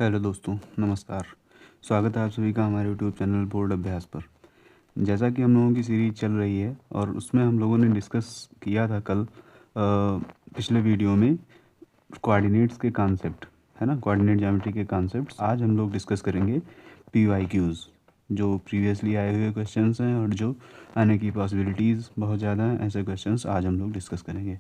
Hello दोस्तों, नमस्कार। स्वागत है आप सभी का हमारे यूट्यूब चैनल बोर्ड अभ्यास पर। जैसा कि हम लोगों की सीरीज चल रही है और उसमें हम लोगों ने डिस्कस किया था कल पिछले वीडियो में कोऑर्डिनेट्स के कॉन्सेप्ट, है ना, कोऑर्डिनेट ज्योमेट्री के कॉन्सेप्ट्स। आज हम लोग डिस्कस करेंगे PYQs, जो प्रीवियसली आए हुए क्वेश्चंस हैं और जो आने की पॉसिबिलिटीज़ बहुत ज़्यादा हैं। ऐसे क्वेश्चंस आज हम लोग डिस्कस करेंगे।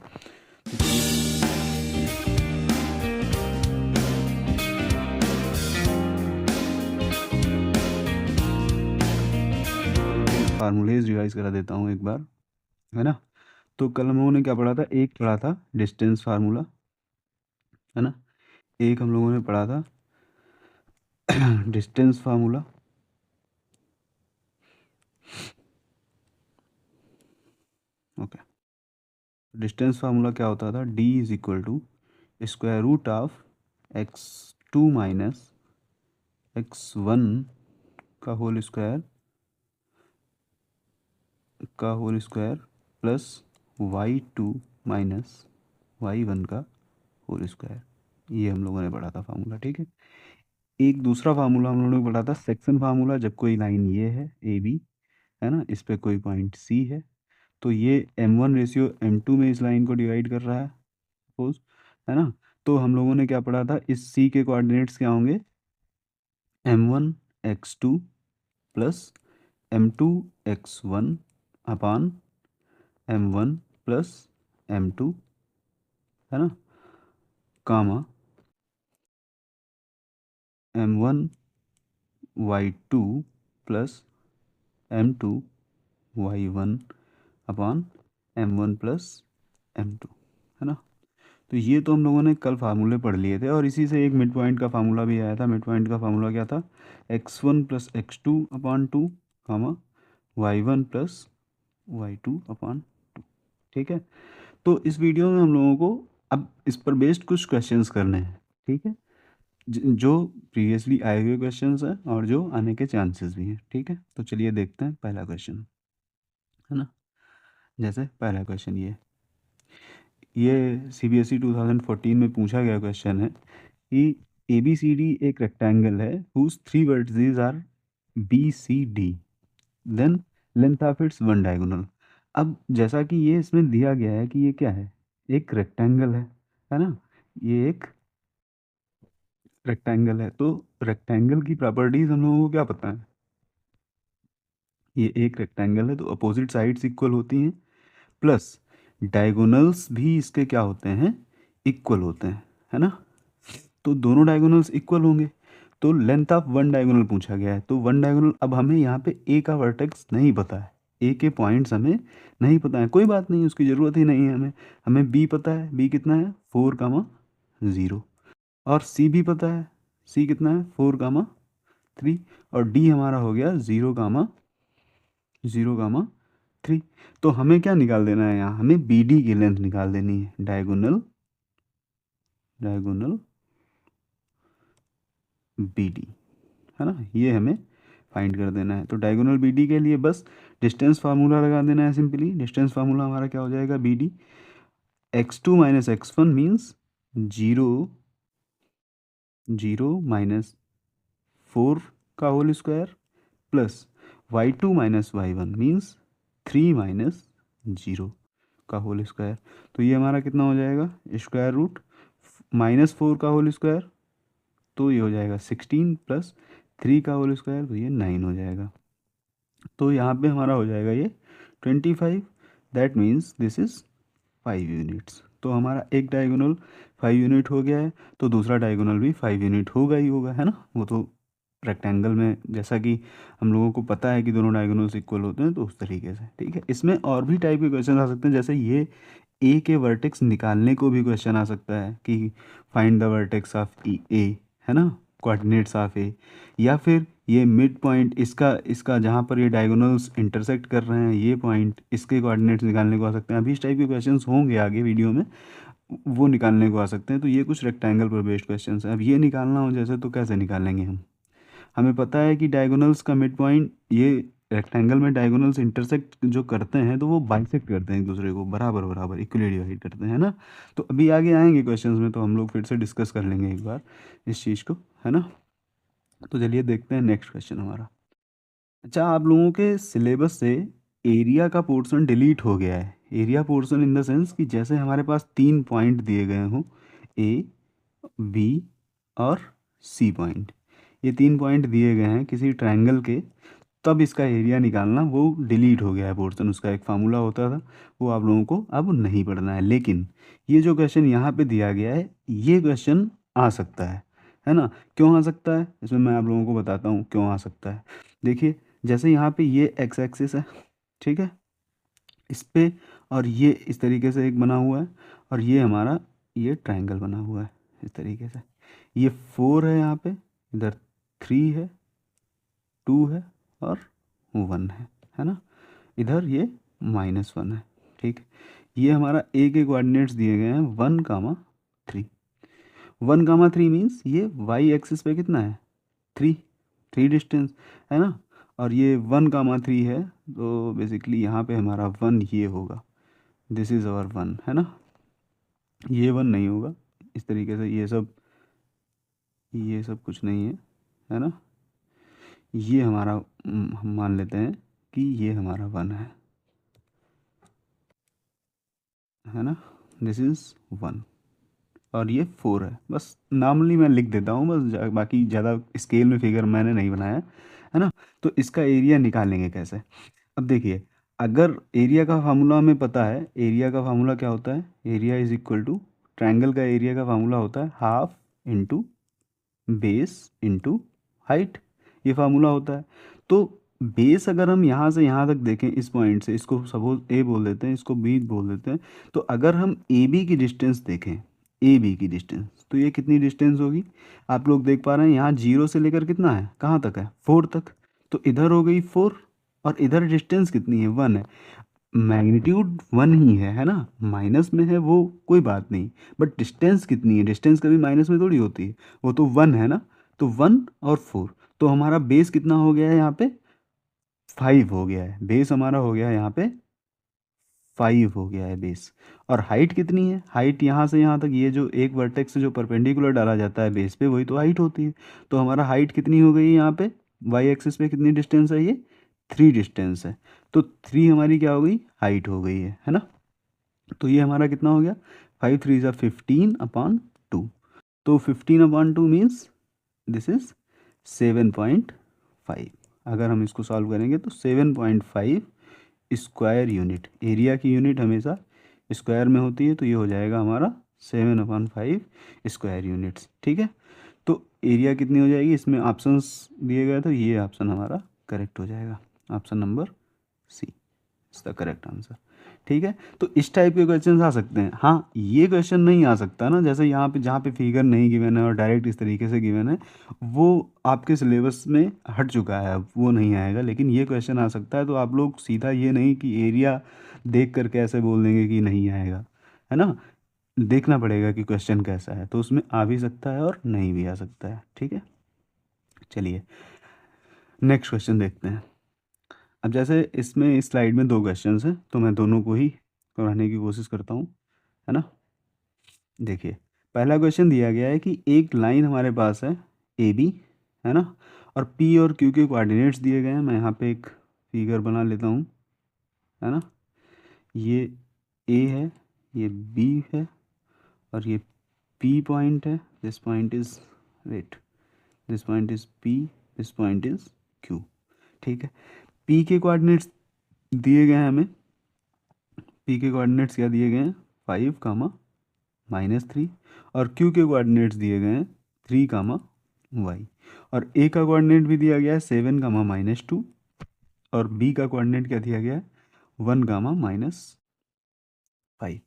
फार्मूलेज रिवाइज करा देता हूँ एक बार, है ना। तो कल हम लोगों ने क्या पढ़ा था? एक पढ़ा था डिस्टेंस फार्मूला, है ना। एक हम लोगों ने पढ़ा था distance formula, okay. Distance formula क्या होता था? D is equal to square root of x2 minus x1 का whole square plus y2 minus y1 का होल स्क्वायर। ये हम लोगों ने पढ़ा था फार्मूला, ठीक है। एक दूसरा फार्मूला हम लोगों ने पढ़ा था सेक्शन फार्मूला। जब कोई लाइन ये है AB, है ना, इस पे कोई पॉइंट C है, तो ये M1 रेशियो M2 में इस लाइन को डिवाइड कर रहा है, सपोज, है ना। तो हम लोगों ने क्या पढ़ा था? इस C के कोऑर्डिनेट्स क्या होंगे? M1 x2 plus M2 x1 अपान M1 प्लस M2, है ना, कामा M1 y2 plus M2 y1 अपान M1 प्लस M2, है ना। तो ये तो हम लोगों ने कल फार्मूले पढ़ लिए थे और इसी से एक मिड पॉइंट का फार्मूला भी आया था। मिड पॉइंट का फार्मूला क्या था? x1 प्लस x2 अपान 2 कामा y1 प्लस y2 अपान 2, ठीक है। तो इस वीडियो में हम लोगों को अब इस पर बेस्ड कुछ क्वेश्चंस करने हैं, ठीक है, जो प्रीवियसली आए हुए क्वेश्चंस हैं और जो आने के चांसेस भी हैं, ठीक है। तो चलिए देखते हैं पहला क्वेश्चन, है ना। जैसे पहला क्वेश्चन ये CBSE 2014 में पूछा गया क्वेश्चन है कि ABCD एक रेक्टेंगल है whose three vertices are BCD, then length of its one diagonal। अब जैसा कि ये इसमें दिया गया है कि ये क्या है? एक रेक्टेंगल है ना। ये एक रेक्टेंगल है, तो रेक्टेंगल की प्रॉपर्टीज हम लोगों को क्या पता है? ये एक रेक्टेंगल है तो अपोजिट साइड्स इक्वल होती हैं, प्लस डायगोनल्स भी इसके क्या होते हैं? इक्वल होते हैं, है ना। तो दोनों डायगोनल्स इक्वल होंगे। तो लेंथ ऑफ वन डायगोनल पूछा गया है, तो वन डायगोनल, अब हमें यहाँ पे ए का वर्टेक्स नहीं पता है, ए के पॉइंट्स हमें नहीं पता है, कोई बात नहीं, उसकी ज़रूरत ही नहीं है हमें। हमें बी पता है, बी कितना है? 4, 0। और सी भी पता है, सी कितना है? 4, 3। और डी हमारा हो गया 0, 3। तो हमें क्या निकाल देना है यहाँ? हमें बी डी की लेंथ निकाल देनी है, डायगोनल बी डी, है ना। ये हमें फाइंड कर देना है। तो डायगोनल बी डी के लिए बस डिस्टेंस फार्मूला लगा देना है सिंपली। डिस्टेंस फार्मूला हमारा क्या हो जाएगा? B D x2 minus x1 means 0, 0 - 4 का whole square plus y2 minus y1 means 3 - 0 का होल स्क्वायर। तो ये हमारा कितना हो जाएगा? स्क्वायर रूट -4 का होल स्क्वायर, तो ये हो जाएगा 16 प्लस 3 का होल स्क्वायर, तो ये 9 हो जाएगा। तो यहाँ पे हमारा हो जाएगा ये 25। That means this is 5 units. तो हमारा एक डायगोनल 5 यूनिट हो गया है, तो दूसरा डायगोनल भी 5 यूनिट होगा ही होगा, है ना। वो तो रेक्टेंगल में जैसा कि हम लोगों को पता है कि दोनों डायगोनल्स इक्वल होते हैं, तो उस तरीके से, ठीक है। इसमें और भी टाइप के क्वेश्चन आ सकते हैं, जैसे ये ए के वर्टेक्स निकालने को भी क्वेश्चन आ सकता है कि फाइंड द वर्टेक्स ऑफ ए, है ना, कोऑर्डिनेट्स ऑफ ए। या फिर ये मिड पॉइंट इसका जहाँ पर ये डायगोनल्स इंटरसेक्ट कर रहे हैं, ये पॉइंट, इसके कोऑर्डिनेट्स निकालने को आ सकते हैं। अभी इस टाइप के क्वेश्चंस होंगे आगे वीडियो में, वो निकालने को आ सकते हैं। तो ये कुछ रेक्टेंगल पर बेस्ड क्वेश्चंस हैं। अब ये निकालना हो जैसे, तो कैसे निकालेंगे हम? हमें पता है कि डायगोनल्स का मिड पॉइंट ये रेक्टेंगल में डायगोनल्स इंटरसेक्ट जो करते हैं तो वो बाइसेक्ट करते हैं एक दूसरे को, बराबर बराबर इक्वली डिवाइड करते हैं ना। तो अभी आगे आएंगे क्वेश्चंस में तो हम लोग फिर से डिस्कस कर लेंगे एक बार इस चीज़ को, है ना। तो चलिए देखते हैं नेक्स्ट क्वेश्चन हमारा। अच्छा, आप लोगों के सिलेबस से एरिया का पोर्शन डिलीट हो गया है। Area portion in the sense कि जैसे हमारे पास 3 पॉइंट दिए गए हों, ए, बी और सी पॉइंट, ये 3 पॉइंट दिए गए हैं किसी ट्रायंगल के, तब इसका एरिया निकालना वो डिलीट हो गया है पोर्शन। उसका एक फार्मूला होता था, वो आप लोगों को अब नहीं पढ़ना है। लेकिन ये जो क्वेश्चन यहाँ पे दिया गया है, ये क्वेश्चन आ सकता है ना। क्यों आ सकता है, इसमें मैं आप लोगों को बताता हूँ क्यों आ सकता है। देखिए, जैसे यहाँ पे ये एक्स एक्सिस है, ठीक है, इस पे, और ये इस तरीके से एक बना हुआ है, और ये हमारा ये ट्रायंगल बना हुआ है इस तरीके से। ये 4 है यहाँ पे, इधर 3 है, 2 है और 1 है ना। इधर ये -1 है, ठीक। ये हमारा ए के कोऑर्डिनेट्स दिए गए हैं 1,3। 1,3 मीन्स ये वाई एक्सिस पे कितना है, 3 डिस्टेंस, है ना। और ये 1,3 है, तो बेसिकली यहाँ पे हमारा 1 ये होगा, दिस इज़ अवर 1, है ना। ये 1 नहीं होगा, इस तरीके से ये सब कुछ नहीं है ना। ये हमारा हम मान लेते हैं कि ये हमारा 1 है ना। दिस इज़ 1 और ये 4 है। बस नॉर्मली मैं लिख देता हूँ बस, बाकी ज़्यादा स्केल में फिगर मैंने नहीं बनाया है ना। तो इसका एरिया निकालेंगे कैसे। अब देखिए, अगर एरिया का फार्मूला हमें पता है, एरिया का फार्मूला क्या होता है, area is equal to, triangle का एरिया का फार्मूला होता है half into base into height, ये फार्मूला होता है। तो बेस अगर हम यहाँ से यहाँ तक देखें, इस पॉइंट से, इसको सपोज ए बोल देते हैं, इसको बी बोल देते हैं, तो अगर हम ए बी की डिस्टेंस देखें, ए बी की डिस्टेंस, तो ये कितनी डिस्टेंस होगी, आप लोग देख पा रहे हैं यहाँ 0 से लेकर कितना है, कहाँ तक है, 4 तक। तो इधर हो गई 4, और इधर डिस्टेंस कितनी है, 1 है। मैग्नीट्यूड 1 ही है ना, माइनस में है वो कोई बात नहीं, बट डिस्टेंस कितनी है, डिस्टेंस कभी माइनस में थोड़ी होती है, वो तो 1 है ना। तो 1 और 4, तो हमारा बेस कितना हो गया है यहाँ पे, 5 हो गया है, बेस हमारा हो गया है यहाँ पे 5 हो गया है बेस। और हाइट कितनी है, हाइट यहाँ से यहाँ तक, ये जो एक वर्टेक्स से जो परपेंडिकुलर डाला जाता है बेस पे, वही तो हाइट होती है। तो हमारा हाइट कितनी हो गई यहाँ पे, वाई एक्सिस पे कितनी डिस्टेंस है, ये 3 डिस्टेंस है। तो 3 हमारी क्या हो गई, हाइट हो गई है ना। तो ये हमारा कितना हो गया, 5 3 ज़ा 15/2। तो 15/2 मीन्स दिस इज 7.5। अगर हम इसको सॉल्व करेंगे तो 7.5 स्क्वायर यूनिट, एरिया की यूनिट हमेशा स्क्वायर में होती है, तो ये हो जाएगा हमारा 7/5 स्क्वायर यूनिट्स, ठीक है। तो एरिया कितनी हो जाएगी, इसमें ऑप्शंस दिए गए, तो ये ऑप्शन हमारा करेक्ट हो जाएगा, option number C is the correct answer, ठीक है। तो इस टाइप के क्वेश्चन आ सकते हैं। हाँ, ये क्वेश्चन नहीं आ सकता ना, जैसे यहाँ पे जहाँ पे फिगर नहीं गिवन है और डायरेक्ट इस तरीके से गिवन है, वो आपके सिलेबस में हट चुका है, अब वो नहीं आएगा। लेकिन ये क्वेश्चन आ सकता है, तो आप लोग सीधा ये नहीं कि एरिया देख कर कैसे बोल देंगे कि नहीं आएगा, है ना। देखना पड़ेगा कि क्वेश्चन कैसा है, तो उसमें आ भी सकता है और नहीं भी आ सकता है, ठीक है। चलिए नेक्स्ट क्वेश्चन देखते हैं। अब जैसे इसमें इस स्लाइड में 2 क्वेश्चंस हैं, तो मैं दोनों को ही कराने की कोशिश करता हूँ, है ना। देखिए, पहला क्वेश्चन दिया गया है कि एक लाइन हमारे पास है ए बी, है ना, और पी और क्यू के कोऑर्डिनेट्स दिए गए हैं। मैं यहाँ पे एक फिगर बना लेता हूँ, है ना। ये ए है, ये बी है, और ये पी पॉइंट है, this point is, wait, this point is P, this point is Q, ठीक है। पी के कोऑर्डिनेट्स दिए गए हैं हमें, पी के कोऑर्डिनेट्स क्या दिए गए हैं, 5, -3, और क्यू के कोऑर्डिनेट्स दिए गए हैं 3, वाई, और ए का कोऑर्डिनेट भी दिया गया है 7, -2, और बी का कोऑर्डिनेट क्या दिया गया है 1, -5।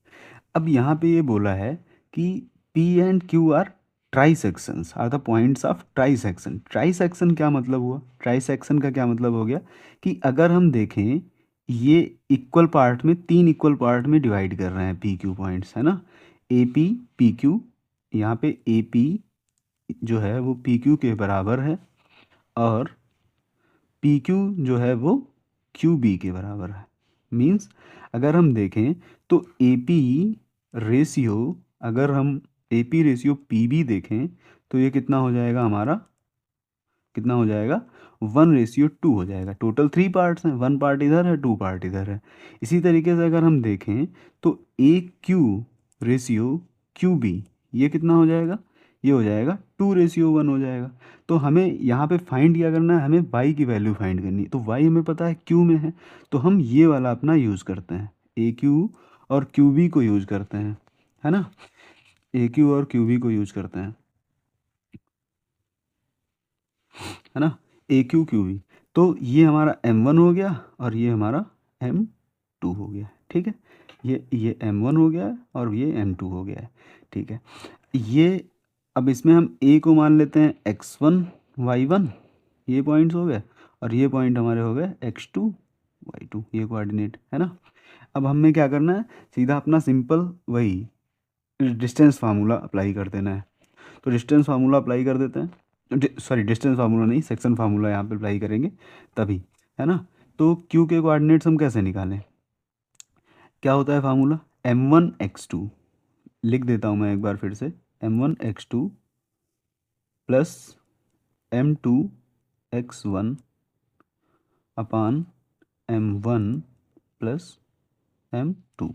अब यहाँ पे ये बोला है कि P and Q are trisections, are the points of trisection. Trisection क्या मतलब हुआ, ट्राई सेक्शन का क्या मतलब हो गया कि अगर हम देखें, ये इक्वल पार्ट में, 3 इक्वल पार्ट में डिवाइड कर रहे हैं पी क्यू पॉइंट्स, है ना। ए पी पी क्यू, यहाँ पे ए पी जो है वो पी क्यू के बराबर है, और पी क्यू जो है वो क्यू बी के बराबर है। मीन्स अगर हम देखें तो ए पी रेशियो, अगर हम A P ratio P B देखें तो ये कितना हो जाएगा हमारा, कितना हो जाएगा 1:2 हो जाएगा। टोटल 3 पार्ट्स हैं, 1 पार्ट इधर है, 2 पार्ट इधर है। इसी तरीके से अगर हम देखें तो ए क्यू रेशियो क्यू बी ये कितना हो जाएगा, ये हो जाएगा 2:1 हो जाएगा। तो हमें यहाँ पे फाइंड क्या करना है, हमें y की वैल्यू फाइंड करनी है। तो y हमें पता है q में है, तो हम ये वाला अपना यूज़ करते हैं, ए क्यू और क्यू बी को यूज़ करते हैं, है ना, ए क्यू और क्यू बी को यूज़ करते हैं, है ना, ए क्यू क्यू बी। तो ये हमारा M1 हो गया और ये हमारा M2 हो गया, ठीक है। ये M1 हो गया है और ये M2 हो गया है, ठीक है। ये अब इसमें हम A को मान लेते हैं x1 y1, ये पॉइंट्स हो गए, और ये पॉइंट हमारे हो गए x2 y2, ये कोऑर्डिनेट है ना। अब हमें क्या करना है, सीधा अपना सिंपल वही डिस्टेंस फार्मूला अप्लाई कर देना है। तो डिस्टेंस फार्मूला अप्लाई कर देते हैं, सॉरी डिस्टेंस फार्मूला नहीं, सेक्शन फार्मूला यहाँ पे अप्लाई करेंगे तभी, है ना। तो क्यू के कोऑर्डिनेट्स हम कैसे निकालें, क्या होता है फार्मूला, m1 x2, लिख देता हूँ मैं एक बार फिर से, m1 x2 plus m2 x1 अपान m1 प्लस m2,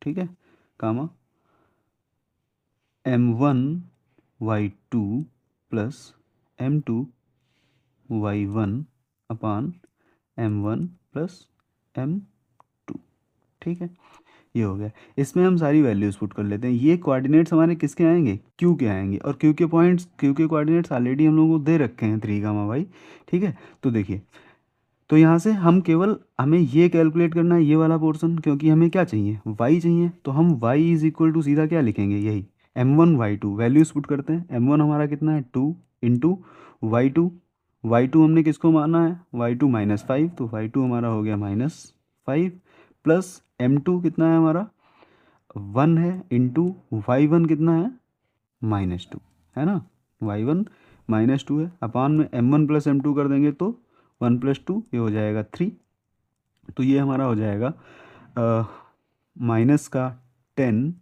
ठीक है, कामा m1 y2 plus m2 y1 अपान m1 प्लस m2, ठीक है। ये हो गया। इसमें हम सारी वैल्यूज़ पुट कर लेते हैं। ये कोऑर्डिनेट्स हमारे किसके आएंगे, क्यू के आएंगे, और क्यू के पॉइंट्स, क्यू के कोऑर्डिनेट्स ऑलरेडी हम लोगों को दे रखे हैं 3 गामा वाई, ठीक है। तो देखिए, तो यहाँ से हम केवल, हमें ये कैलकुलेट करना है ये वाला पोर्शन, क्योंकि हमें क्या चाहिए, y चाहिए। तो हम y इज इक्वल टू सीधा क्या लिखेंगे, यही m1 y2, वैल्यूज़ पुट करते हैं। m1 हमारा कितना है 2 इंटू y2, y2 हमने किसको माना है, y2 -5, तो y2 हमारा हो गया -5 प्लस m2 कितना है हमारा 1 है, इंटू y1 कितना है -2, है ना, y1 -2 है, अपान में m1 प्लस m2 कर देंगे तो 1 + 2 ये हो जाएगा 3। तो ये हमारा हो जाएगा माइनस का 10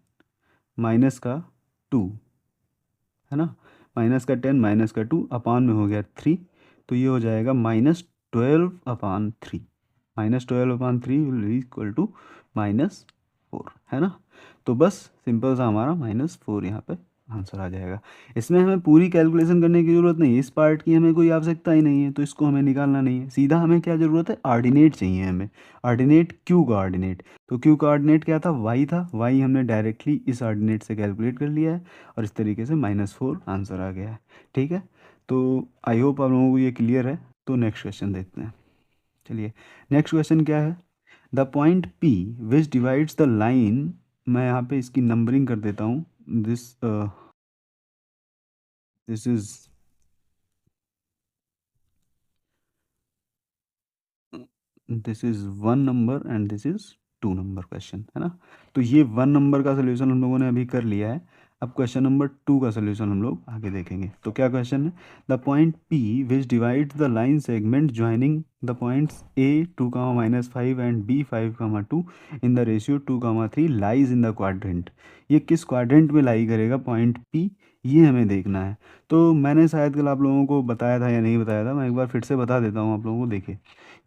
माइनस का 2, है ना, माइनस का 10 माइनस का 2 अपान में हो गया 3। तो ये हो जाएगा -12/3, -12/3 विल इक्वल टू -4, है ना। तो बस सिंपल सा हमारा -4 यहाँ पे आंसर आ जाएगा। इसमें हमें पूरी कैलकुलेशन करने की ज़रूरत नहीं है, इस पार्ट की हमें कोई आवश्यकता ही नहीं है, तो इसको हमें निकालना नहीं है। सीधा हमें क्या ज़रूरत है, ऑर्डिनेट चाहिए हमें, ऑर्डिनेट क्यू का ऑर्डिनेट। तो क्यू का ऑर्डिनेट क्या था, वाई था, वाई हमने डायरेक्टली इस ऑर्डिनेट से कैलकुलेट कर लिया है, और इस तरीके से -4 आंसर आ गया है, ठीक है। तो आई होप आप लोगों को ये क्लियर है। तो नेक्स्ट क्वेश्चन देखते हैं। चलिए, नेक्स्ट क्वेश्चन क्या है, the point P which divides the line, मैं यहाँ पे इसकी नंबरिंग कर देता हूँ, this this is this is 1 number and this is 2 number question, है ना। तो ये 1 नंबर का सोल्यूशन हम लोगों ने अभी कर लिया है। अब क्वेश्चन नंबर 2 का सोल्यूशन हम लोग आगे देखेंगे। तो क्या क्वेश्चन है, the point P which divides the line segment joining the points A 2, -5 and B 5, 2 in the ratio 2, 3 lies in the quadrant. ये किस क्वाड्रेंट में लाई करेगा पॉइंट P, ये हमें देखना है। तो मैंने शायद कल आप लोगों को बताया था या नहीं बताया था, मैं एक बार फिर से बता देता हूँ आप लोगों को। देखिए,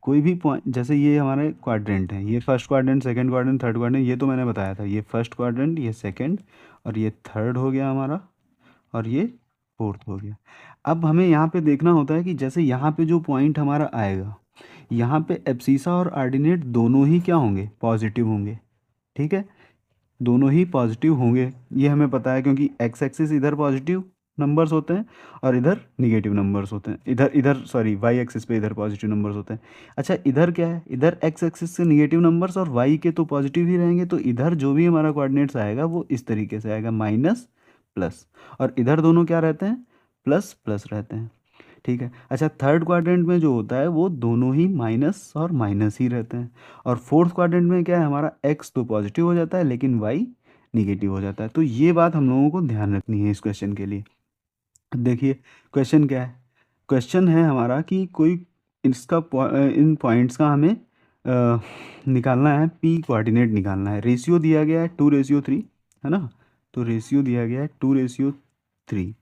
कोई भी पॉइंट, जैसे ये हमारे क्वाड्रेंट हैं, ये first quadrant, second quadrant, third quadrant, ये तो मैंने बताया था, ये फर्स्ट क्वाड्रेंट, ये सेकंड, और ये थर्ड हो गया हमारा, और ये फोर्थ हो गया। अब हमें यहाँ पे देखना होता है कि जैसे यहाँ पे जो पॉइंट हमारा आएगा, यहाँ पे एब्सिसा और ऑर्डिनेट दोनों ही क्या होंगे, पॉजिटिव होंगे, ठीक है, दोनों ही पॉजिटिव होंगे, ये हमें पता है, क्योंकि एक्स एक्सिस इधर पॉजिटिव नंबर्स होते हैं और इधर निगेटिव नंबर्स होते हैं, इधर इधर सॉरी वाई एक्सिस पे इधर पॉजिटिव नंबर्स होते हैं। अच्छा, इधर क्या है, इधर एक्स एक्सिस से निगेटिव नंबर्स और वाई के तो पॉजिटिव ही रहेंगे, तो इधर जो भी हमारा कोऑर्डिनेट्स आएगा वो इस तरीके से आएगा, माइनस प्लस, और इधर दोनों क्या रहते हैं, प्लस प्लस रहते हैं, ठीक है। अच्छा, थर्ड क्वाड्रेंट में जो होता है वो दोनों ही माइनस और माइनस ही रहते हैं, और फोर्थ क्वाड्रेंट में क्या है, हमारा एक्स तो पॉजिटिव हो जाता है लेकिन वाई निगेटिव हो जाता है। तो ये बात हम लोगों को ध्यान रखनी है इस क्वेश्चन के लिए। देखिए, क्वेश्चन क्या है, क्वेश्चन है हमारा कि कोई इसका इन पॉइंट्स का हमें निकालना है, पी कोऑर्डिनेट निकालना है। रेशियो दिया गया है 2:3, है ना। तो रेशियो दिया गया है 2:3,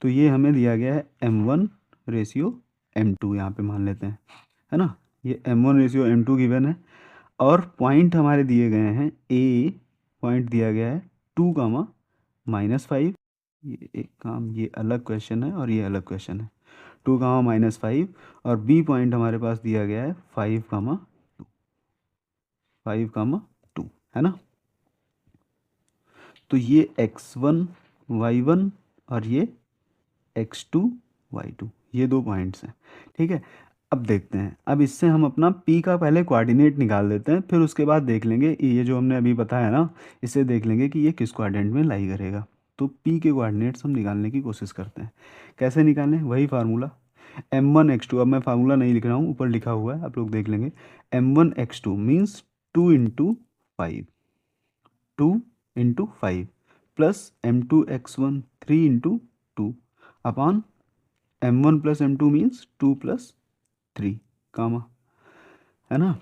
तो ये हमें दिया गया है M1:M2, यहाँ पे मान लेते हैं, है ना। ये M1:M2 गिवन है, और पॉइंट हमारे दिए गए हैं, ए पॉइंट दिया गया है 2, -5। ये एक काम, ये अलग क्वेश्चन है और ये अलग क्वेश्चन है, 2, -5, और बी पॉइंट हमारे पास दिया गया है 5, 2, है ना। तो ये x1 y1 और ये x2 y2, ये 2 पॉइंट्स हैं, ठीक है। अब देखते हैं, अब इससे हम अपना p का पहले कोऑर्डिनेट निकाल देते हैं, फिर उसके बाद देख लेंगे ये जो हमने अभी बताया ना, इससे देख लेंगे कि ये किस कोऑर्डिनेट में लाई करेगा। तो p के कोऑर्डिनेट्स हम निकालने की कोशिश करते हैं। कैसे निकालें, वही फार्मूला m1x2, अब मैं फार्मूला नहीं लिख रहा हूँ, ऊपर लिखा हुआ है, आप लोग देख लेंगे। m1x2 means 2 × 5, 2 × 5 plus m2x1 3 × 2 upon m1 + m2 means 2 + 3, कामा, है ना।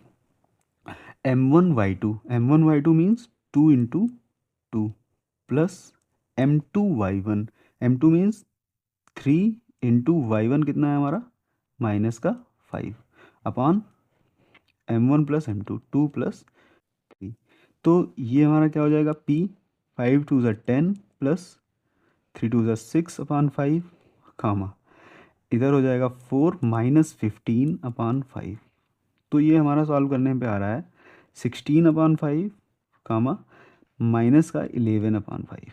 m1y2 means 2 × 2 plus m2y1 means 3 × y1 कितना है हमारा, -5 अपॉन m1 + m2 2 + 3। तो ये हमारा क्या हो जाएगा, p 5 × 2 = 10 प्लस 3 × 2 = 6 अपॉन 5, कामा, इधर हो जाएगा 4 -15/5। तो ये हमारा सॉल्व करने पे आ रहा है 16/5, कामा माइनस का 11/5।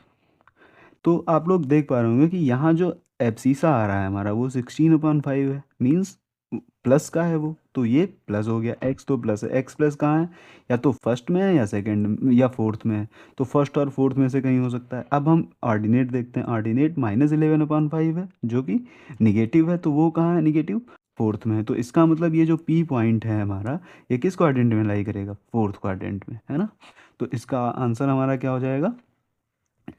तो आप लोग देख पा रहे होंगे कि यहाँ जो एब्सीसा आ रहा है हमारा, वो 16/5 है, मीन्स प्लस का है वो, तो ये प्लस हो गया। एक्स तो प्लस है, एक्स प्लस कहाँ है, या तो फर्स्ट में है या सेकंड या फोर्थ में है, तो फर्स्ट और फोर्थ में से कहीं हो सकता है। अब हम ऑर्डिनेट देखते हैं, ऑर्डिनेट -11/5 है, जो कि निगेटिव है, तो वो कहाँ है, निगेटिव फोर्थ में है। तो इसका मतलब ये जो पी पॉइंट है हमारा, ये किस क्वाड्रेंट में लाई करेगा, फोर्थ क्वाड्रेंट में, है ना। तो इसका आंसर हमारा क्या हो जाएगा,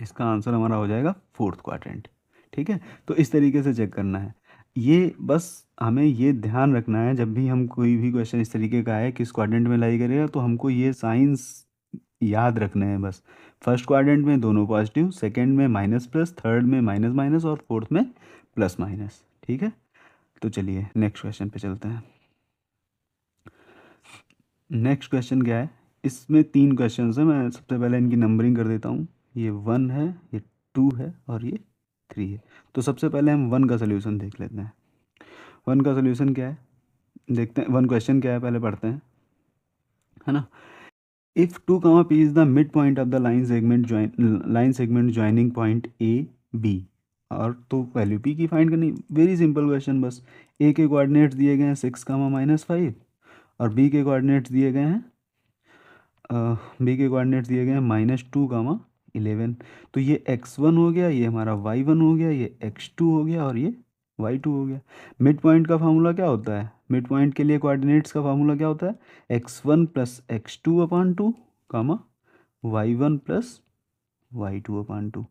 इसका आंसर हमारा हो जाएगा फोर्थ क्वाड्रेंट, ठीक है। तो इस तरीके से चेक करना है, ये बस हमें ये ध्यान रखना है, जब भी हम कोई भी क्वेश्चन इस तरीके का है किस क्वाड्रेंट में लाई करेगा, तो हमको ये साइंस याद रखने हैं बस। फर्स्ट क्वाड्रेंट में दोनों पॉजिटिव, सेकंड में माइनस प्लस, थर्ड में माइनस माइनस, और फोर्थ में प्लस माइनस, ठीक है। तो चलिए नेक्स्ट क्वेश्चन पे चलते हैं। नेक्स्ट क्वेश्चन क्या है, इसमें 3 क्वेश्चन है, मैं सबसे पहले इनकी नंबरिंग कर देता हूँ। ये 1 है, ये 2 है, और ये 3 है। तो सबसे पहले हम 1 का सोल्यूशन देख लेते हैं। 1 का सोल्यूशन क्या है, देखते हैं 1 क्वेश्चन क्या है, पहले पढ़ते हैं, है ना। If 2, p is the mid point of the line segment joining point A B, और तो वैल्यू p की फाइंड करनी, वेरी सिंपल क्वेश्चन। बस a के कोऑर्डिनेट्स दिए गए हैं 6, -5, और b के कोऑर्डिनेट्स दिए गए हैं -2, -11। तो ये x1 हो गया, ये हमारा y1 हो गया, ये x2 हो गया, और ये y2 हो गया। मिड पॉइंट का फार्मूला क्या होता है, मिड पॉइंट के लिए कोऑर्डिनेट्स का फार्मूला क्या होता है, x1 + x2/2, y1 + y2/2,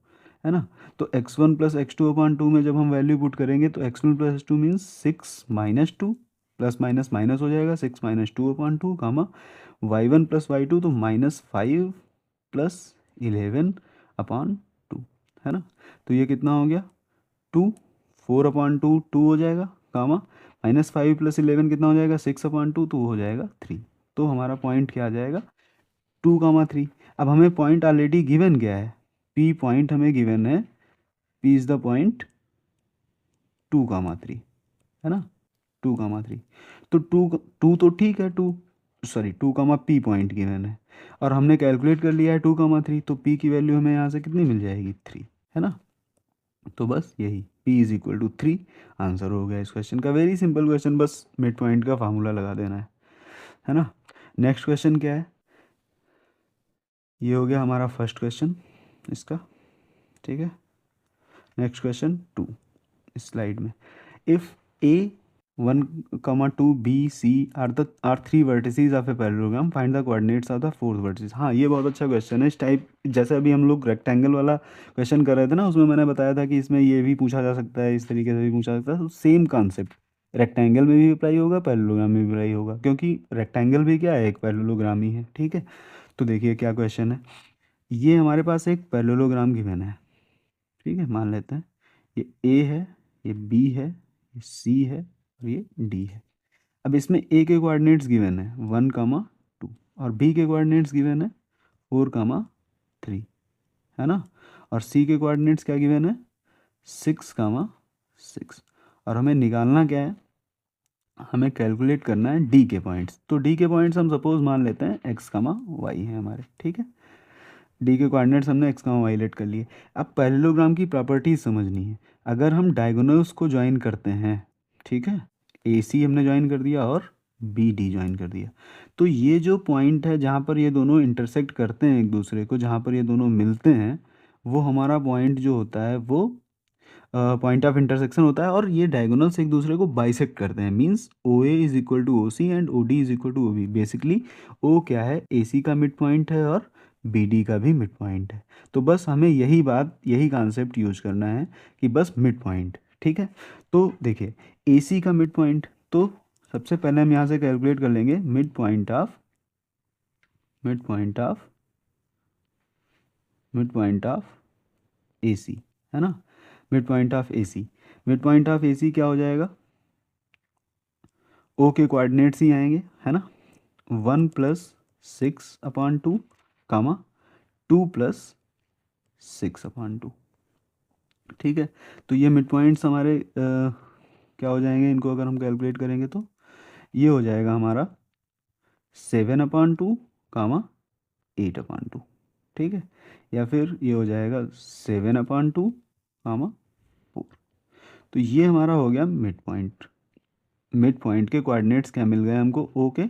है ना। तो x1 + x2/2 में जब हम वैल्यू पुट करेंगे, तो x1 + x2 means 6 - 2, plus minus minus हो जाएगा, 6 - 2/2, y1 + y2, तो -5 + 11/2, है ना। तो ये कितना हो गया, 2, 4/2, 2 हो जाएगा, -5 + 11 कितना हो जाएगा, 6/2, तो हो जाएगा 3। तो हमारा पॉइंट क्या आ जाएगा, 2, 3। अब हमें पॉइंट ऑलरेडी गिवन क्या है, पी पॉइंट हमें गिवन है, पी इज़ द पॉइंट 2, 3, है ना, 2, 3। तो 2 तो ठीक है, 2, p पॉइंट गिवन है, और हमने कैलकुलेट कर लिया है 2, 3, तो p की वैल्यू हमें यहाँ से कितनी मिल जाएगी, 3, है ना। तो बस यही p = 3 आंसर हो गया इस क्वेश्चन का। वेरी सिंपल क्वेश्चन, बस मिड पॉइंट का फार्मूला लगा देना है ना। नेक्स्ट क्वेश्चन क्या है, ये हो गया हमारा फर्स्ट क्वेश्चन इसका, ठीक है। नेक्स्ट क्वेश्चन 2 इस स्लाइड में, if a1, 2 b c are 3 vertices of a parallelogram, find the coordinates of the fourth vertex. हाँ, ये बहुत अच्छा क्वेश्चन है। इस टाइप जैसे अभी हम लोग रेक्टेंगल वाला क्वेश्चन कर रहे थे ना, उसमें मैंने बताया था कि इसमें ये भी पूछा जा सकता है, इस तरीके से भी पूछा जा सकता है, तो सेम कॉन्सेप्ट रेक्टेंगल में भी अप्लाई होगा, पैरेललोग्राम में भी अप्लाई होगा, क्योंकि रेक्टेंगल भी क्या है, एक पैरेललोग्राम ही है। ठीक है, तो देखिए क्या क्वेश्चन है। ये हमारे पास एक पैरेललोग्राम गिवन है। ठीक है, मान लेते हैं ये ए है, ये बी है, ये सी है और ये डी है। अब इसमें ए के कोऑर्डिनेट्स गिवन है 1, 2 और बी के कोऑर्डिनेट्स गिवन है 4, 3, है ना। और सी के कोऑर्डिनेट्स क्या गिवन है 6, 6। और हमें निकालना क्या है, हमें कैलकुलेट करना है डी के पॉइंट्स। तो डी के पॉइंट्स हम सपोज मान लेते हैं x, y है हमारे। ठीक है, डी के कोऑर्डिनेट्स हमने x, y लेट कर लिए। अब पैरेललोग्राम की प्रॉपर्टीज समझनी है। अगर हम डायगोनल्स को ज्वाइन करते हैं, ठीक है, ए सी हमने ज्वाइन कर दिया और बी डी ज्वाइन कर दिया, तो ये जो पॉइंट है जहाँ पर ये दोनों इंटरसेक्ट करते हैं एक दूसरे को, जहाँ पर ये दोनों मिलते हैं, वो हमारा पॉइंट जो होता है वो पॉइंट ऑफ इंटरसेक्शन होता है। और ये डायगोनल्स एक दूसरे को बाइसेक्ट करते हैं, means O A is equal to O C and O D is equal to O B. Basically O क्या है, ए सी का मिड पॉइंट है और बी डी का भी मिड पॉइंट है। तो बस हमें यही बात, यही कॉन्सेप्ट यूज करना है कि बस मिड पॉइंट। ठीक है, तो देखिए ए सी का मिड पॉइंट, तो सबसे पहले हम यहाँ से कैलकुलेट कर लेंगे mid point of A C, है ना। Mid point of A C, mid point of A C क्या हो जाएगा, ओ के कोऑर्डिनेट्स ही आएंगे, है ना। 1 + 6/2 कामा 2 + 6/2। ठीक है, तो ये मिड पॉइंट्स हमारे क्या हो जाएंगे, इनको अगर हम कैलकुलेट करेंगे तो ये हो जाएगा हमारा 7/2 कामा 8/2। ठीक है, या फिर ये हो जाएगा 7/2 कामा 4। तो ये हमारा हो गया मिड पॉइंट। मिड पॉइंट के कोऑर्डिनेट्स क्या मिल गए हमको, ओ के,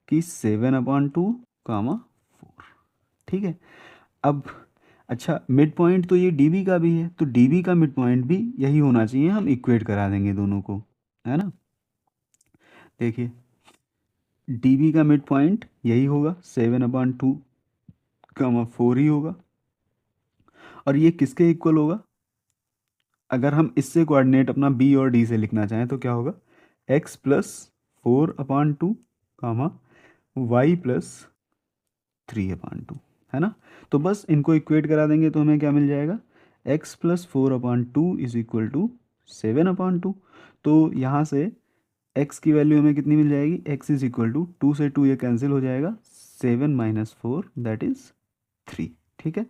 कि 7/2 कामा 4। ठीक है, अब अच्छा मिड पॉइंट तो ये डीबी का भी है, तो डीबी का मिड पॉइंट भी यही होना चाहिए, हम इक्वेट करा देंगे दोनों को, है ना। देखिए डीबी का मिड पॉइंट यही होगा 7/2 कामा 4 ही होगा। और ये किसके इक्वल होगा, अगर हम इससे कोऑर्डिनेट अपना बी और डी से लिखना चाहें तो क्या होगा, x + 4/2 कामा y + 3/2, है ना। तो बस इनको इक्वेट करा देंगे तो हमें क्या मिल जाएगा, x + 4/2 इज इक्वल टू 7/2। तो यहाँ से x की वैल्यू हमें कितनी मिल जाएगी, x इज इक्वल टू 2 से 2 ये कैंसिल हो जाएगा, 7 - 4 दैट इज 3। ठीक है,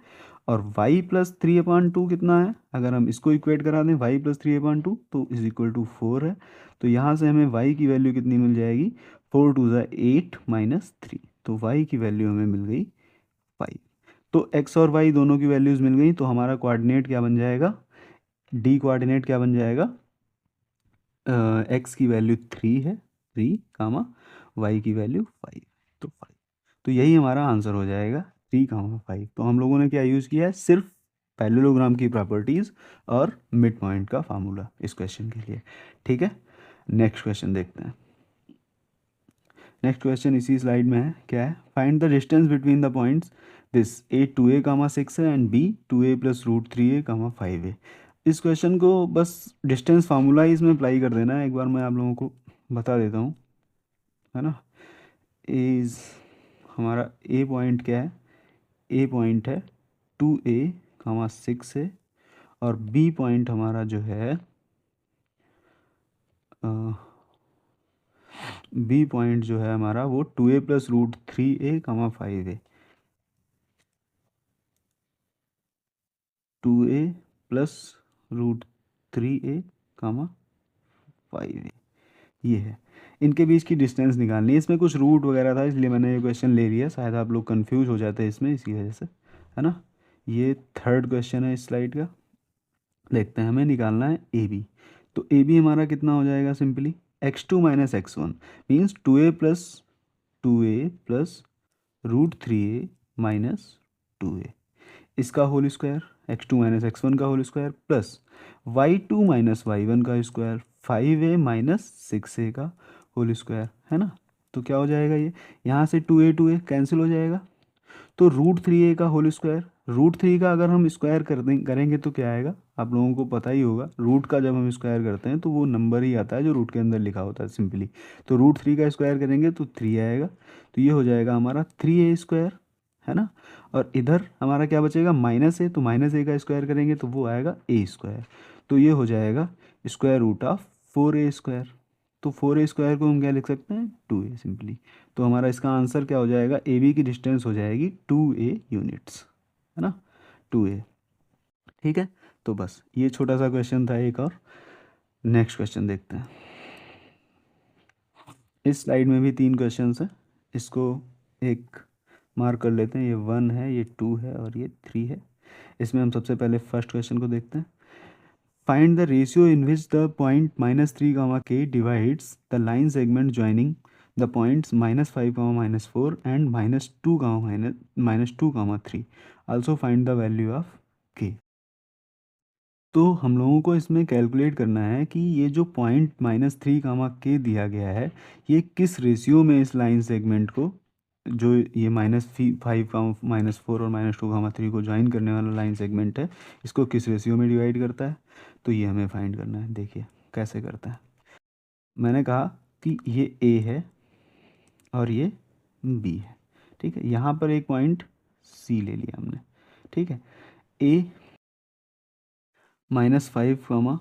और y + 3/2 कितना है, अगर हम इसको इक्वेट करा दें y + 3/2 तो इज इक्वल टू 4 है। तो यहाँ से हमें y की वैल्यू कितनी मिल जाएगी, 4 × 2 = 8 - 3, तो y की वैल्यू हमें मिल गई 5। तो x और y दोनों की वैल्यूज़ मिल गई, तो हमारा कोऑर्डिनेट क्या बन जाएगा, डी कोऑर्डिनेट क्या बन जाएगा, x की वैल्यू 3 है, 3 कामा y की वैल्यू 5, तो 5। तो यही हमारा आंसर हो जाएगा 3, 5। तो हम लोगों ने क्या यूज़ किया है, सिर्फ पैरेललोग्राम की प्रॉपर्टीज़ और मिड पॉइंट का फार्मूला इस क्वेश्चन के लिए। ठीक है, नेक्स्ट क्वेश्चन देखते हैं। नेक्स्ट क्वेश्चन इसी स्लाइड में है, क्या है, find the distance between the points this a 2a, 6 है and b 2a + √3a, 5a। इस क्वेश्चन को बस डिस्टेंस फार्मूला ही इसमें अप्लाई कर देना है, एक बार मैं आप लोगों को बता देता हूँ, है ना। इज हमारा ए पॉइंट क्या है, ए पॉइंट है 2a, 6 है, और बी पॉइंट हमारा जो है बी पॉइंट जो है हमारा वो 2a + √3a, 5a। 2a + √3a, 5a, ये है। इनके बीच की डिस्टेंस निकालनी है। इसमें कुछ रूट वगैरह था इसलिए मैंने ये क्वेश्चन ले लिया, शायद आप लोग कंफ्यूज हो जाते हैं इसमें, इसी वजह से, है ना। ये थर्ड क्वेश्चन है इस स्लाइड का। देखते हैं, हमें निकालना है ए बी। तो ए बी हमारा कितना हो जाएगा, simply x2 - x1 means 2a + 2a + √3a - 2a, इसका होल स्क्वायर, x2 - x1 का whole square, plus y2 - y1 का स्क्वायर, 5a - 6a का होल स्क्वायर, है ना। तो क्या हो जाएगा, ये यहाँ से 2a कैंसिल हो जाएगा, तो √3a का होल स्क्वायर, √3 का अगर हम स्क्वायर करेंगे तो क्या आएगा आप लोगों को पता ही होगा, रूट का जब हम स्क्वायर करते हैं तो वो नंबर ही आता है जो रूट के अंदर लिखा होता है सिंपली। तो रूट 3 का स्क्वायर करेंगे तो 3 आएगा, तो ये हो जाएगा हमारा 3a², है ना। और इधर हमारा क्या बचेगा, -a, तो -a का स्क्वायर करेंगे तो वो आएगा a², तो ये हो जाएगा √4a²। तो 4a² को हम क्या लिख सकते हैं, 2a सिंपली। तो हमारा इसका आंसर क्या हो जाएगा, ए बी की डिस्टेंस हो जाएगी 2a यूनिट्स, है ना, 2a। ठीक है, तो बस ये छोटा सा क्वेश्चन था एक। और नेक्स्ट क्वेश्चन देखते हैं। इस स्लाइड में भी 3 क्वेश्चन है, इसको एक मार्क कर लेते हैं। ये 1 है, ये 2 है और ये 3 है। इसमें हम सबसे पहले फर्स्ट क्वेश्चन को देखते हैं। Find the ratio in which the point -3, k divides the line segment joining the points -5, -4 and -2, -3। Also find the value of k। तो हम लोगों को इसमें कैलकुलेट करना है कि ये जो पॉइंट -3, k दिया गया है, ये किस रेशियो में इस लाइन सेगमेंट को, जो ये -5, -4 और -2, 3 को ज्वाइन करने वाला लाइन सेगमेंट है, इसको किस रेशियो में डिवाइड करता है। तो ये हमें फाइंड करना है। देखिए कैसे करता है। मैंने कहा कि ये ए है और ये बी है, ठीक है। यहाँ पर एक पॉइंट सी ले लिया हमने, ठीक है। ए -5,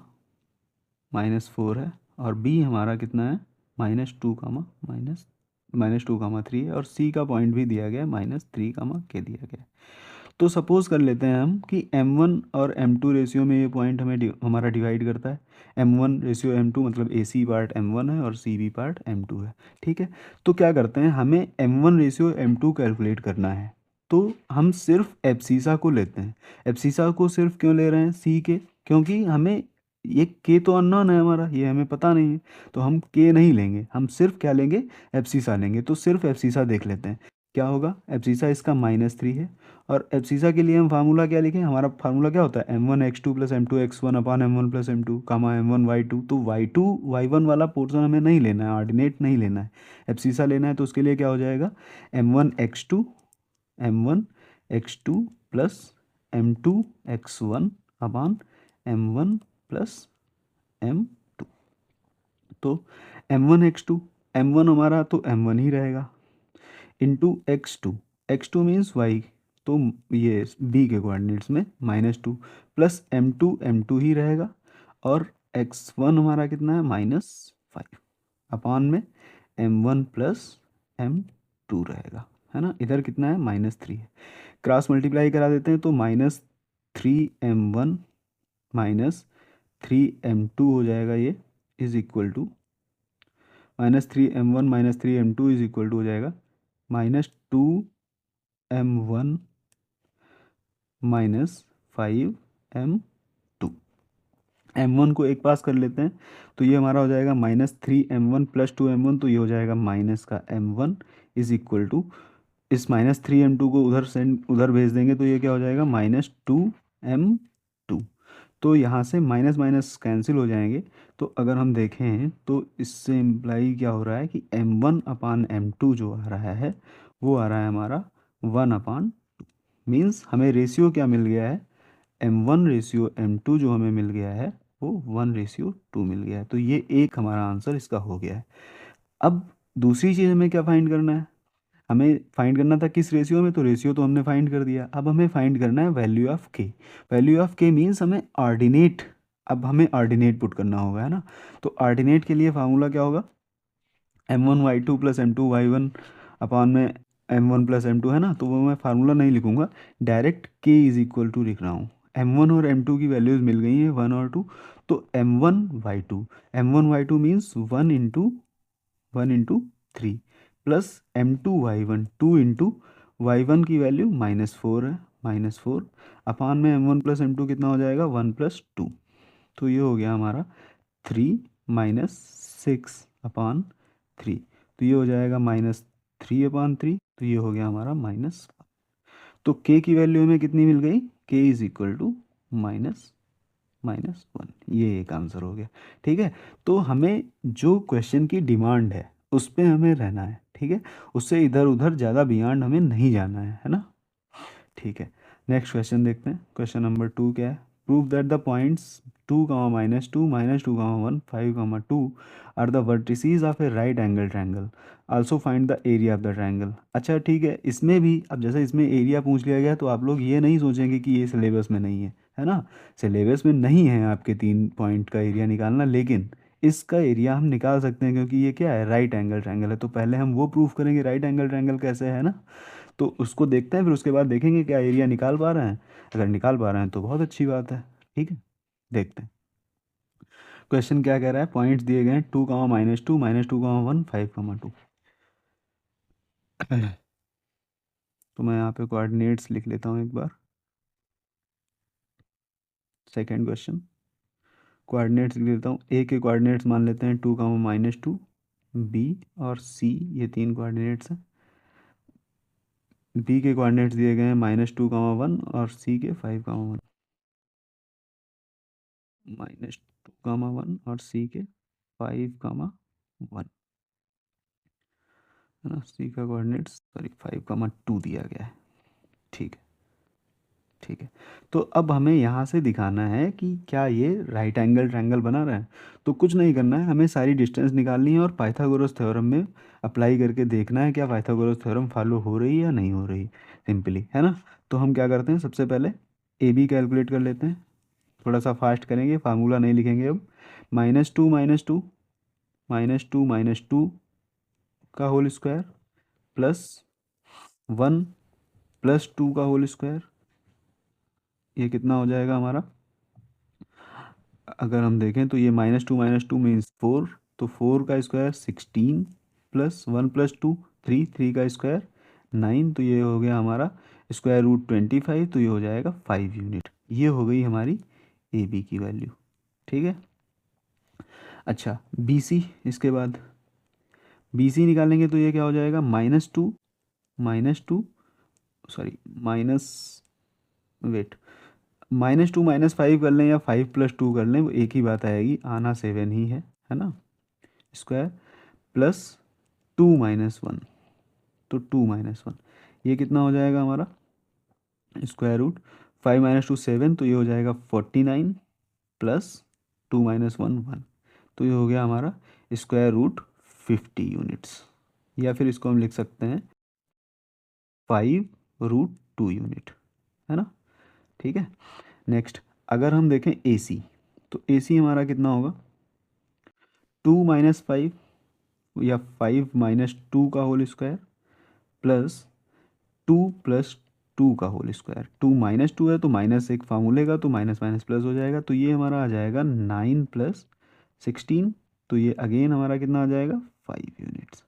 -4 है और बी हमारा कितना है, -2, -2, 3 है। और सी का पॉइंट भी दिया गया है -3, के दिया गया है। तो सपोज कर लेते हैं हम कि m1 और m2 रेशियो में ये पॉइंट हमारा डिवाइड करता है। m1 रेशियो m2 मतलब ए सी पार्ट m1 है और सी बी पार्ट m2 है, ठीक है। तो क्या करते हैं, हमें m1 रेशियो m2 कैलकुलेट करना है। तो हम सिर्फ एब्सिसा को लेते हैं। एब्सिसा को सिर्फ क्यों ले रहे हैं, सी के, क्योंकि हमें ये के तो अननोन है हमारा, ये हमें पता नहीं है। तो हम के नहीं लेंगे, हम सिर्फ क्या लेंगे, एब्सिसा लेंगे। तो सिर्फ एब्सिसा देख लेते हैं क्या होगा। एब्सिसा इसका -3 है। और एब्सिसा के लिए हम फार्मूला क्या लिखें, हमारा फार्मूला क्या होता है, m1x2 + m2x1 upon m1 + m2 कामा m1y2। तो y2 y1 वाला पोर्शन हमें नहीं लेना है, ऑर्डिनेट नहीं लेना है, एब्सिसा लेना है। तो उसके लिए क्या हो जाएगा, m1x2 + m2x1 upon m1 + m2। तो m1x2, m1 हमारा तो m1 ही रहेगा, इंटू x2 मीन्स y, तो ये b के कोऑर्डिनेट्स में -2 प्लस m2 ही रहेगा। और x1 हमारा कितना है, -5 अपॉन में m1 + m2 रहेगा, है ना। इधर कितना है, -3 है। क्रॉस मल्टीप्लाई करा देते हैं तो -3m1 -3m2 हो जाएगा। ये is equal to -3m1 -3m2 is equal to हो जाएगा -2m1 -5m2। m1 को एक पास कर लेते हैं तो ये हमारा हो जाएगा -3m1 + 2m1, तो ये हो जाएगा माइनस का m1 इज इक्वल टू, इस -3m2 को उधर भेज देंगे तो ये क्या हो जाएगा, -2m2। तो यहाँ से माइनस माइनस कैंसिल हो जाएंगे। तो अगर हम देखें तो इससे इम्प्लाई क्या हो रहा है कि m1/m2 जो आ रहा है वो आ रहा है हमारा 1/2। मीन्स हमें रेशियो क्या मिल गया है, m1/m2 जो हमें मिल गया है वो 1/2 मिल गया है। तो ये एक हमारा आंसर इसका हो गया है। अब दूसरी चीज़ हमें क्या फाइंड करना है, हमें फाइंड करना था किस रेशियो में, तो रेशियो तो हमने फाइंड कर दिया। अब हमें फाइंड करना है वैल्यू ऑफ के। वैल्यू ऑफ के मीन्स हमें ऑर्डिनेट, अब हमें ऑर्डिनेट पुट करना होगा, है ना। तो ऑर्डिनेट के लिए फार्मूला क्या होगा, m1y2 + m2y1 अपॉन में m1 + m2, है ना। तो वो मैं फार्मूला नहीं लिखूंगा, direct k is equal to लिख रहा हूँ। m1 और m2 की वैल्यूज़ मिल गई हैं 1 और 2, तो m1y2 मीन्स 1 × 3 + m2y1 2 × y1 की वैल्यू -4 है, -4 अपॉन में m1 + m2 कितना हो जाएगा, 1 + 2। तो ये हो गया हमारा 3 - 6/3। तो ये हो जाएगा -3/3। तो ये हो गया हमारा -1। तो k की वैल्यू हमें कितनी मिल गई, k इज इक्वल टू -1। ये एक आंसर हो गया, ठीक है। तो हमें जो क्वेश्चन की डिमांड है उस पे हमें रहना है, ठीक है। उससे इधर उधर ज़्यादा बियॉन्ड हमें नहीं जाना है ना। ठीक है, नेक्स्ट क्वेश्चन देखते हैं। क्वेश्चन नंबर 2 क्या है, prove that the points 2, -2, -2, 1, 5, 2 are the vertices of a right angle triangle, also find the area of the triangle. अच्छा ठीक है, इसमें भी अब जैसे इसमें एरिया पूछ लिया गया तो आप लोग ये नहीं सोचेंगे कि ये सिलेबस में नहीं है ना। सिलेबस में नहीं है आपके 3 पॉइंट का एरिया निकालना, लेकिन इसका एरिया हम निकाल सकते हैं क्योंकि ये क्या है, राइट एंगल ट्रायंगल है। तो पहले हम वो प्रूफ करेंगे राइट एंगल ट्रायंगल कैसे है ना, तो उसको देखते हैं, फिर उसके बाद देखेंगे क्या एरिया निकाल पा रहे हैं। अगर निकाल पा रहे हैं तो बहुत अच्छी बात है। ठीक है, देखते हैं क्वेश्चन क्या कह रहा है। पॉइंट्स दिए गए हैं 2, -2, -2, 1, 5, 2। तो मैं यहाँ पे कोऑर्डिनेट्स लिख लेता हूँ एक बार। सेकेंड क्वेश्चन कोऑर्डिनेट्स लिख लेता हूँ। ए के कोऑर्डिनेट्स मान लेते हैं 2, -2, बी और सी, ये 3 कोऑर्डिनेट्स हैं। बी के कोऑर्डिनेट्स दिए गए हैं -2, 1 और सी के 5, 1। -2, 1 और सी के 5, 1 है ना। सी का कोऑर्डिनेट्स सॉरी 5, 2 दिया गया है। ठीक है, ठीक है। तो अब हमें यहाँ से दिखाना है कि क्या ये राइट एंगल ट्रायंगल बना रहा है। तो कुछ नहीं करना है, हमें सारी डिस्टेंस निकालनी है और पाइथागोरस थ्योरम में अप्लाई करके देखना है क्या पाइथागोरस थ्योरम फॉलो हो रही है या नहीं हो रही, सिंपली, है ना। तो हम क्या करते हैं, सबसे पहले ए बी कैलकुलेट कर लेते हैं। थोड़ा सा फास्ट करेंगे, फार्मूला नहीं लिखेंगे अब। -2, -2, -2 का होल स्क्वायर प्लस 1 + 2 का होल स्क्वायर, ये कितना हो जाएगा हमारा। अगर हम देखें तो ये -2 मीन्स 4, तो 4 का स्क्वायर 16 + 1 + 2 3, 3 का स्क्वायर 9, तो ये हो गया हमारा √25, तो ये हो जाएगा 5 यूनिट। ये हो गई हमारी ए बी की वैल्यू। ठीक है। अच्छा बी सी, इसके बाद बी सी निकालेंगे तो ये क्या हो जाएगा, -2 सॉरी माइनस वेट -2 -5 कर लें या 5 + 2 कर लें, वो एक ही बात आएगी, आना 7 ही है ना। स्क्वायर प्लस 2 - 1, तो 2 - 1 ये कितना हो जाएगा हमारा, √5 - 2 7, तो ये हो जाएगा 49 प्लस 2 - 1 1, तो ये हो गया हमारा √50 यूनिट्स, या फिर इसको हम लिख सकते हैं 5√2 यूनिट, है ना। ठीक है। नेक्स्ट अगर हम देखें ए सी, तो ए सी हमारा कितना होगा, 2 - 5 या 5 - 2 का होल स्क्वायर प्लस 2 + 2 का होल स्क्वायर। 2 -2 है तो माइनस एक फार्मूले का, तो माइनस माइनस प्लस हो जाएगा, तो ये हमारा आ जाएगा 9 + 16, तो ये अगेन हमारा कितना आ जाएगा 5 यूनिट्स।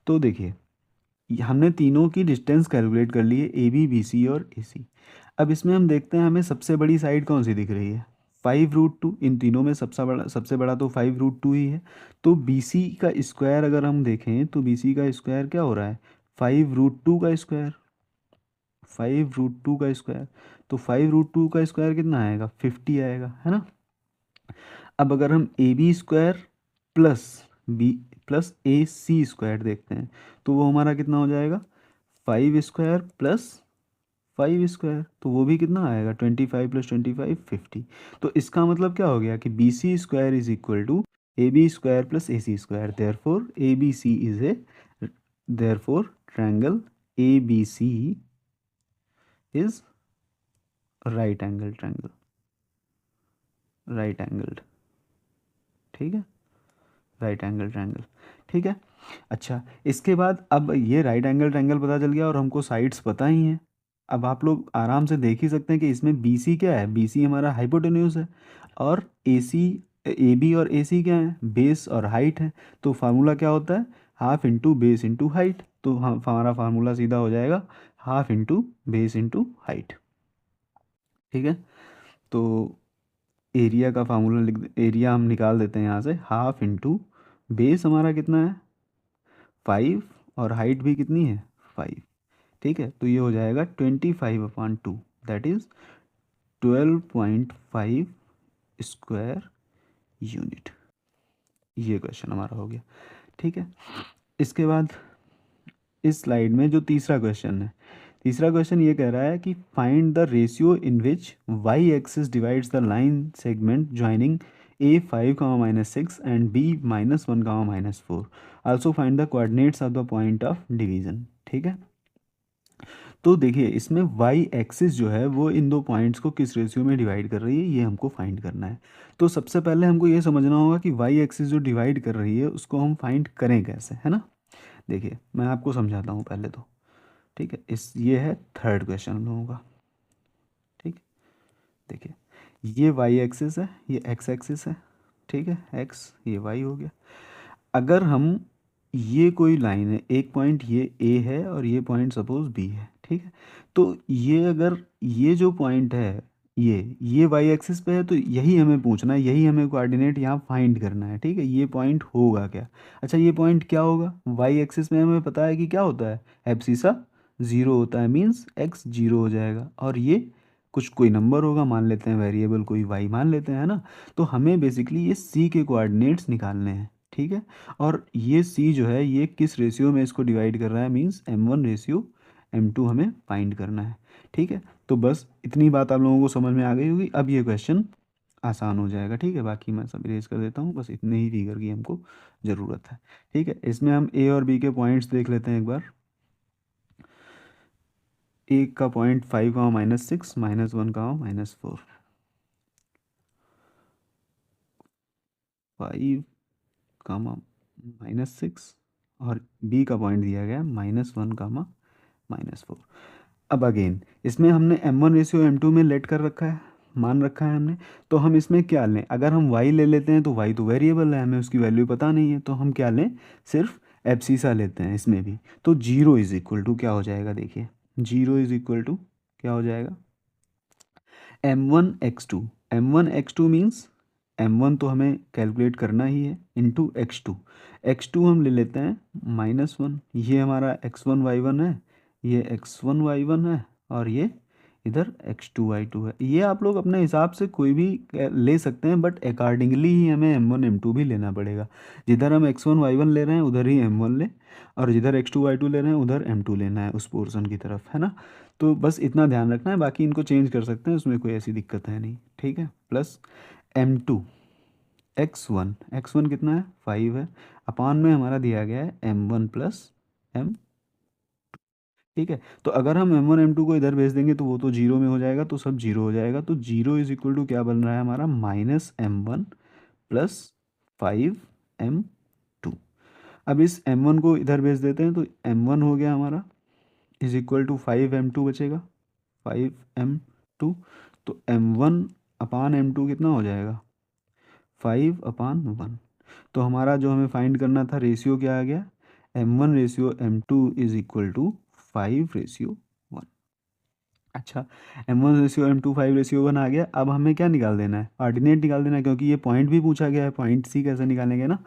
तो देखिए हमने तीनों की डिस्टेंस कैलकुलेट कर ली है, ए बी बी सी और ए सी। अब इसमें हम देखते हैं हमें सबसे बड़ी साइड कौन सी दिख रही है, 5√2। इन तीनों में सबसे बड़ा तो 5√2 ही है। तो बी सी का स्क्वायर अगर हम देखें तो बी सी का स्क्वायर क्या हो रहा है, 5√2 का स्क्वायर, 5√2 का स्क्वायर, तो 5√2 का स्क्वायर कितना आएगा, 50 आएगा, है ना। अब अगर हम A B square plus B plus A C square देखते हैं तो वो हमारा कितना हो जाएगा, 5 स्क्वायर प्लस 5 स्क्वायर, तो वो भी कितना आएगा, 25 + 25 50। तो इसका मतलब क्या हो गया कि B C square is equal to A B square plus A C square, therefore A B C is A, therefore triangle A B C is right angle triangle, right angled. ठीक है, राइट एंगल ट्रायंगल। ठीक है। अच्छा इसके बाद अब ये right angle triangle पता चल गया और हमको साइड्स पता ही हैं। अब आप लोग आराम से देख ही सकते हैं कि इसमें बी सी क्या है, बी सी हमारा हाइपोटेन्यूज है, और ए सी ए बी और ए सी क्या है, बेस और हाइट है। तो फार्मूला क्या होता है, half into base into height. तो हमारा फार्मूला सीधा हो जाएगा half into base into height. ठीक है। तो एरिया का फार्मूला एरिया हम निकाल देते हैं यहाँ से, हाफ इंटू बेस हमारा कितना है 5, और हाइट भी कितनी है 5। ठीक है, तो ये हो जाएगा 25/2, दैट इज 12.5 स्क्वायर यूनिट। ये क्वेश्चन हमारा हो गया। ठीक है। इसके बाद इस स्लाइड में जो तीसरा क्वेश्चन है, तीसरा क्वेश्चन ये कह रहा है कि find the ratio in which y axis divides the line segment joining A5, -6 and B-1, -4। Also find the coordinates of the point of division. ठीक है, तो देखिए इसमें वाई एक्सिस जो है वो इन दो पॉइंट्स को किस रेशियो में डिवाइड कर रही है, ये हमको फाइंड करना है। तो सबसे पहले हमको ये समझना होगा कि वाई एक्सिस जो डिवाइड कर रही है उसको हम फाइंड करें कैसे, है ना। देखिए मैं आपको समझाता हूँ पहले तो। ठीक है, इस ये है थर्ड क्वेश्चन हम लोगों का। ठीक, देखिए ये वाई एक्सिस है, ये एक्स एक्सिस है। ठीक है, एक्स ये वाई हो गया। अगर हम ये कोई लाइन है, एक पॉइंट ये ए है और ये पॉइंट सपोज बी है। ठीक है, तो ये अगर ये जो पॉइंट है ये वाई एक्सिस पे है, तो यही हमें पूछना है, यही हमें कोऑर्डिनेट यहाँ फाइंड करना है। ठीक है, ये पॉइंट होगा क्या। अच्छा ये पॉइंट क्या होगा, वाई एक्सिस में हमें पता है कि क्या होता है, एब्सिसा ज़ीरो होता है, मीन्स एक्स जीरो हो जाएगा और ये कुछ कोई नंबर होगा, मान लेते हैं वेरिएबल कोई वाई मान लेते हैं, है ना। तो हमें बेसिकली ये सी के कोऑर्डिनेट्स निकालने हैं। ठीक है, और ये सी जो है ये किस रेशियो में इसको डिवाइड कर रहा है, मीन्स M1/M2 हमें फाइंड करना है। ठीक है, तो बस इतनी बात आप लोगों को समझ में आ गई होगी। अब ये क्वेश्चन आसान हो जाएगा। ठीक है, बाकी मैं सब इरेज कर देता हूँ, बस इतने ही फिगर की हमको ज़रूरत है। ठीक है, इसमें हम ए और बी के पॉइंट्स देख लेते हैं एक बार। एक का पॉइंट 5, -6, -1, -4। 5, -6 और बी का पॉइंट दिया गया -1, -4। अब अगेन इसमें हमने M1/M2 में लेट कर रखा है, मान रखा है हमने। तो हम इसमें क्या लें, अगर हम y ले लेते हैं तो y तो वेरिएबल है, हमें उसकी वैल्यू पता नहीं है, तो हम क्या लें, सिर्फ एब्सिसा लेते हैं इसमें भी। तो 0 क्या हो जाएगा, देखिए 0 क्या हो जाएगा, M1/x2। M1/x2 मीन्स M1 तो हमें कैलकुलेट करना ही है, इंटू x2 हम ले लेते हैं -1। ये हमारा x1y1 है, ये x1y1 है और ये इधर x2y2 है। ये आप लोग अपने हिसाब से कोई भी ले सकते हैं, बट अकॉर्डिंगली ही हमें M1 M2 भी लेना पड़ेगा। जिधर हम x1y1 ले रहे हैं उधर ही M1 ले, और जिधर x2y2 ले रहे हैं उधर M2 लेना है उस पोर्शन की तरफ, है ना। तो बस इतना ध्यान रखना है, बाकी इनको चेंज कर सकते हैं, उसमें कोई ऐसी दिक्कत है नहीं। ठीक है, प्लस M2 x1 कितना है, 5 है, अपान में हमारा दिया गया है M1 + M। ठीक है, तो अगर हम M1 M2 को इधर भेज देंगे तो वो तो जीरो में हो जाएगा, तो सब जीरो हो जाएगा। तो 0 क्या बन रहा है हमारा, -M1 + 5M2। अब इस M1 को इधर भेज देते हैं तो M1 हो गया हमारा = 5M2 बचेगा, 5M2। तो M1/M2 कितना हो जाएगा, 5/1। तो हमारा जो हमें फाइंड करना था रेशियो क्या आ गया, M1/M2 = 5/1। अच्छा, M1/M2 5/1 आ गया। अब हमें क्या निकाल देना है, ऑर्डिनेट निकाल देना है, क्योंकि ये पॉइंट भी पूछा गया है। पॉइंट सी कैसे निकालेंगे ना,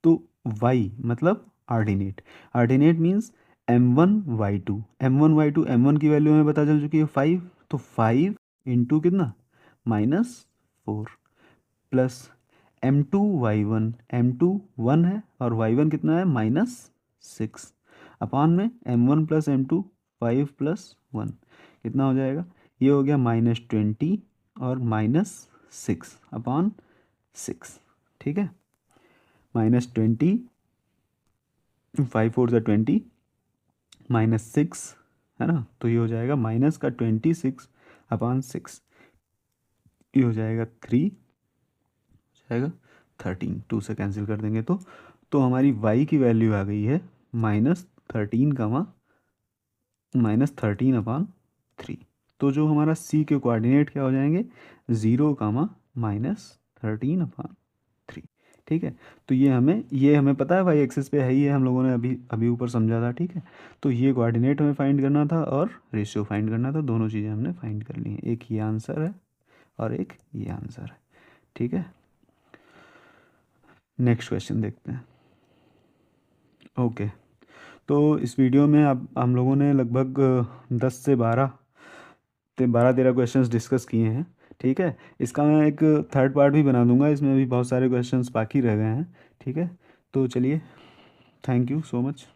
तो y मतलब ordinate. Ordinate means M1y2। M1 की वैल्यू हमें पता चल चुकी है 5, तो 5 इंटू कितना, -4 प्लस M2y1। M2 1 है और y1 कितना है, -6, अपान में M1 + M2 5 + 1 कितना हो जाएगा, ये हो गया -20 और -6/6। ठीक है, -20, 5 4 ज़ा 20, -6, है ना। तो ये हो जाएगा -26/6, ये हो जाएगा 3, जाएगा 13, 2 से कैंसिल कर देंगे तो हमारी y की वैल्यू आ गई है -13/3। तो जो हमारा c के कोऑर्डिनेट क्या हो जाएंगे, 0, -13/3। ठीक है, तो ये हमें पता है y एक्सिस पे है ही है, हम लोगों ने अभी अभी ऊपर समझा था। ठीक है, तो ये कोऑर्डिनेट हमें फाइंड करना था और रेशियो फाइंड करना था, दोनों चीज़ें हमने फाइंड कर ली हैं। एक ये आंसर है और एक ये आंसर है। ठीक है, नेक्स्ट क्वेश्चन देखते हैं। ओके, तो इस वीडियो में अब हम लोगों ने लगभग 10 से 12-13 क्वेश्चंस डिस्कस किए हैं। ठीक है, इसका मैं एक थर्ड पार्ट भी बना दूंगा, इसमें भी बहुत सारे क्वेश्चंस बाकी रह गए हैं। ठीक है, तो चलिए, थैंक यू सो मच।